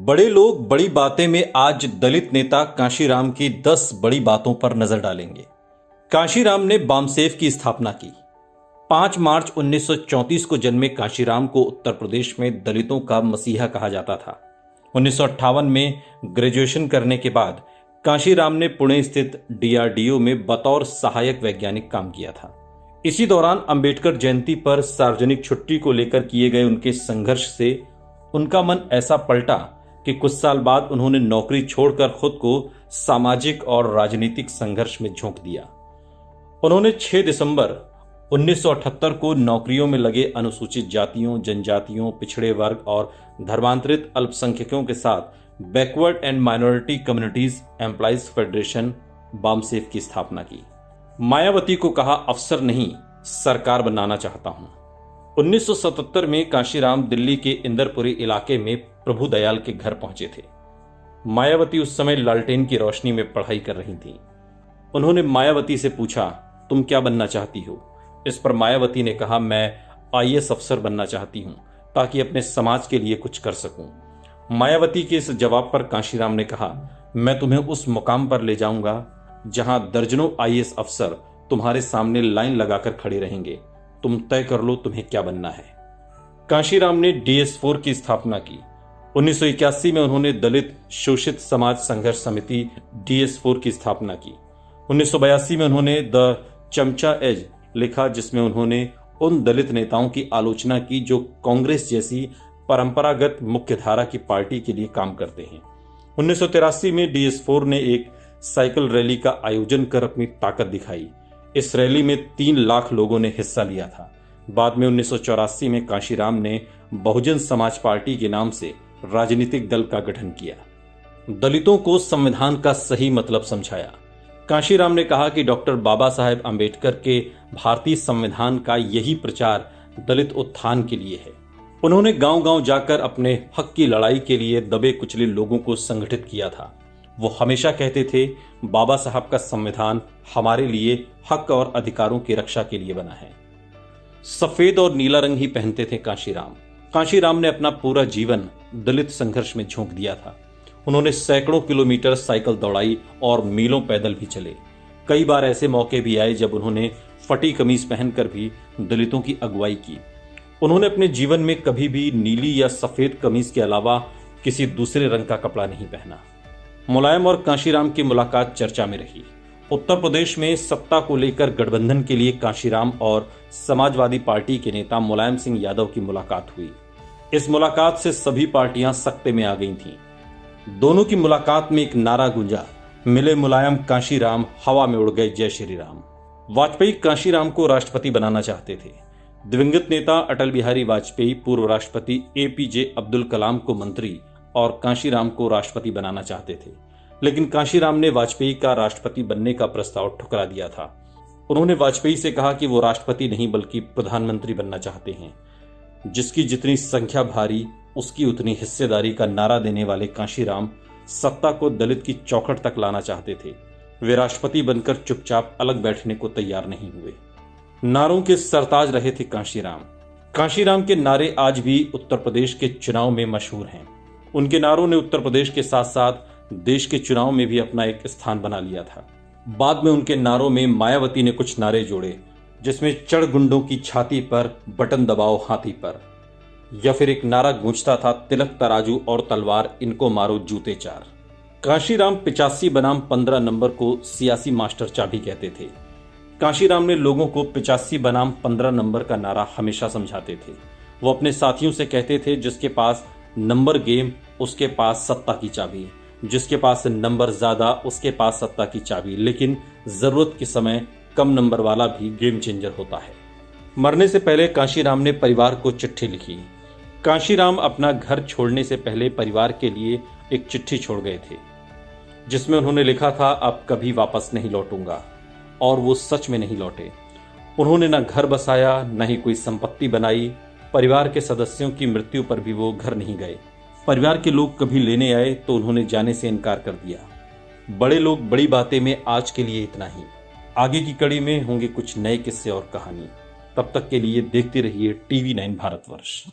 बड़े लोग बड़ी बातें में आज दलित नेता कांशीराम की 10 बड़ी बातों पर नजर डालेंगे। कांशीराम ने बामसेफ की स्थापना की। 5 मार्च 1934 को जन्मे कांशीराम को उत्तर प्रदेश में दलितों का मसीहा कहा जाता था। 1958 में ग्रेजुएशन करने के बाद कांशीराम ने पुणे स्थित DRDO में बतौर सहायक वैज्ञानिक काम किया था। इसी दौरान अंबेडकर जयंती पर सार्वजनिक छुट्टी को लेकर किए गए उनके संघर्ष से उनका मन ऐसा पलटा कि कुछ साल बाद उन्होंने नौकरी छोड़कर खुद को सामाजिक और राजनीतिक संघर्ष में झोंक दिया। उन्होंने 6 दिसंबर 1978 को नौकरियों में लगे अनुसूचित जातियों, जनजातियों, पिछड़े वर्ग और धर्मांतरित अल्पसंख्यकों के साथ backward and minority communities employees federation BAMCEF की स्थापना की। मायावती को कहा, अफसर नहीं सरकार बनाना चाहता हूं। 1977 में कांशीराम दिल्ली के इंदरपुरी इलाके में प्रभुदयाल के घर पहुंचे थे। मायावती उस समय लालटेन की रोशनी में पढ़ाई कर रही थी। उन्होंने मायावती से पूछा, तुम क्या बनना चाहती हो? इस पर मायावती ने कहा, मैं IAS अफसर बनना चाहती हूं ताकि अपने समाज के लिए कुछ कर सकूं। मायावती के इस जवाब पर कांशीराम ने कहा, मैं तुम्हें उस मुकाम पर ले जाऊंगा जहां दर्जनों IAS अफसर तुम्हारे सामने लाइन लगाकर खड़े रहेंगे। तुम तय कर लो तुम्हें क्या बनना है। कांशीराम ने DS4 की स्थापना की। 1981 में उन्होंने दलित शोषित समाज संघर्ष समिति DS4 की स्थापना की। 1982 में उन्होंने द चमचा एज लिखा, जिसमें उन्होंने उन दलित नेताओं की आलोचना की जो कांग्रेस जैसी परंपरागत मुख्यधारा की पार्टी के लिए काम करते हैं। 1983 में DS4 ने एक साइकिल रैली का आयोजन कर अपनी ताकत दिखाई। इस रैली में 3 लाख लोगों ने हिस्सा लिया था। बाद में 1984 में कांशीराम ने बहुजन समाज पार्टी के नाम से राजनीतिक दल का गठन किया। दलितों को संविधान का सही मतलब समझाया। कांशीराम ने कहा कि डॉक्टर बाबा साहेब अंबेडकर के भारतीय संविधान का यही प्रचार दलित उत्थान के लिए है। उन्होंने गांव-गांव जाकर अपने हक की लड़ाई के लिए दबे कुचले लोगों को संगठित किया था। वो हमेशा कहते थे, बाबा साहब का संविधान हमारे लिए हक और अधिकारों की रक्षा के लिए बना है। सफेद और नीला रंग ही पहनते थे कांशीराम। कांशीराम ने अपना पूरा जीवन दलित संघर्ष में झोंक दिया था। उन्होंने सैकड़ों किलोमीटर साइकिल दौड़ाई और मीलों पैदल भी चले। कई बार ऐसे मौके भी आए जब उन्होंने फटी कमीज पहनकर भी दलितों की अगुवाई की। उन्होंने अपने जीवन में कभी भी नीली या सफेद कमीज के अलावा किसी दूसरे रंग का कपड़ा नहीं पहना। मुलायम और कांशीराम की मुलाकात चर्चा में रही। उत्तर प्रदेश में सत्ता को लेकर गठबंधन के लिए कांशीराम और समाजवादी पार्टी के नेता मुलायम सिंह यादव की मुलाकात हुई। इस मुलाकात से सभी पार्टियां सकते में आ गई थीं। दोनों की मुलाकात में एक नारा गूंजा, मिले मुलायम कांशीराम, हवा में उड़ गए जय श्री राम। वाजपेयी कांशीराम को राष्ट्रपति बनाना चाहते थे। दिवंगत नेता अटल बिहारी वाजपेयी पूर्व राष्ट्रपति APJ अब्दुल कलाम को मंत्री और कांशीराम को राष्ट्रपति बनाना चाहते थे, लेकिन कांशीराम ने वाजपेयी का राष्ट्रपति बनने का प्रस्ताव ठुकरा दिया था। उन्होंने वाजपेयी से कहा कि वो राष्ट्रपति नहीं बल्कि प्रधानमंत्री बनना चाहते हैं। जिसकी जितनी संख्या भारी उसकी उतनी हिस्सेदारी का नारा देने वाले कांशीराम सत्ता को दलित की चौखट तक लाना चाहते थे। वे राष्ट्रपति बनकर चुपचाप अलग बैठने को तैयार नहीं हुए। नारों के सरताज रहे थे कांशीराम। कांशीराम के नारे आज भी उत्तर प्रदेश के चुनाव में मशहूर हैं। उनके नारों ने उत्तर प्रदेश के साथ साथ देश के चुनाव में भी अपना एक स्थान बना लिया था। बाद में उनके नारों में मायावती ने कुछ नारे जोड़े, जिसमें चढ़ गुंडों की छाती पर, बटन दबाओ हाथी पर, या फिर एक नारा गूंजता था, तिलक तराजू और तलवार, इनको मारो जूते 4। कांशीराम 85 बनाम 15 नंबर को सियासी मास्टर चाबी कहते थे। कांशीराम ने लोगों को 85 बनाम 15 नंबर का नारा हमेशा समझाते थे। वो अपने साथियों से कहते थे, जिसके पास नंबर गेम उसके पास सत्ता की चाबी, जिसके पास नंबर ज्यादा उसके पास सत्ता की चाबी, लेकिन जरूरत के समय कम नंबर वाला भी गेम चेंजर होता है। मरने से पहले कांशीराम ने परिवार को चिट्ठी लिखी। कांशीराम अपना घर छोड़ने से पहले परिवार के लिए एक चिट्ठी छोड़ गए थे, जिसमें उन्होंने लिखा था, अब कभी वापस नहीं लौटूंगा। और वो सच में नहीं लौटे। उन्होंने न घर बसाया, न ही कोई संपत्ति बनाई। परिवार के सदस्यों की मृत्यु पर भी वो घर नहीं गए। परिवार के लोग कभी लेने आए तो उन्होंने जाने से इनकार कर दिया। बड़े लोग बड़ी बातें में आज के लिए इतना ही। आगे की कड़ी में होंगे कुछ नए किस्से और कहानी। तब तक के लिए देखते रहिए TV9 भारतवर्ष।